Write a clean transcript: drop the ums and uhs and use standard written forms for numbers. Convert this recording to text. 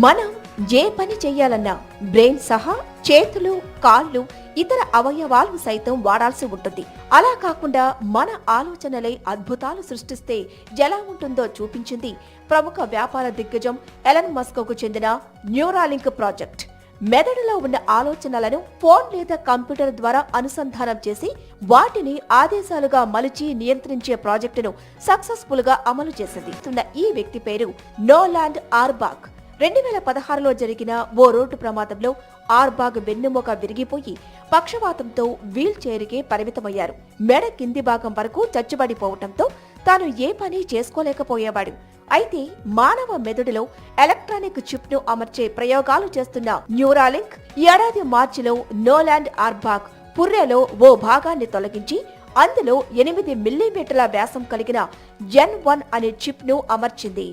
మనం ఏ పని చెయ్యాలన్నా బ్రెయిన్ సహా చేతులు, కాళ్ళు, ఇతర అవయవాలు సైతం వాడాల్సి ఉంటుంది. అలా కాకుండా మన ఆలోచనలే అద్భుతాలు సృష్టిస్తే ఎలా ఉంటుందో చూపించింది ప్రముఖ వ్యాపార దిగ్గజం ఎలన్ మస్క్ కు చెందిన న్యూరాలింక్ ప్రాజెక్ట్. మెదడులో ఉన్న ఆలోచనలను ఫోన్ లేదా కంప్యూటర్ ద్వారా అనుసంధానం చేసి వాటిని ఆదేశాలుగా మలిచి నియంత్రించే ప్రాజెక్టును సక్సెస్ఫుల్ గా అమలు చేసింది. ఈ వ్యక్తి పేరు నోలాండ్ ఆర్బాగ్. 2016లో జరిగిన ఓ రోడ్డు ప్రమాదంలో ఆర్బాగ్ వెన్నెముక విరిగిపోయి పక్షవాతంతో వీల్ చైర్కే పరిమితమయ్యారు. మెడ కింది భాగం వరకు చచ్చుబడిపోవటంతో తాను ఏ పని చేసుకోలేకపోయేవాడు. అయితే మానవ మెదడులో ఎలక్ట్రానిక్ చిప్ ను అమర్చే ప్రయోగాలు చేస్తున్న న్యూరాలింక్ ఈ ఏడాది మార్చిలో నోలాండ్ ఆర్బాగ్ పుర్రెలో ఓ భాగాన్ని తొలగించి అందులో 8 మిల్లీమీటర్ల వ్యాసం కలిగిన N1 అనే చిప్ ను అమర్చింది.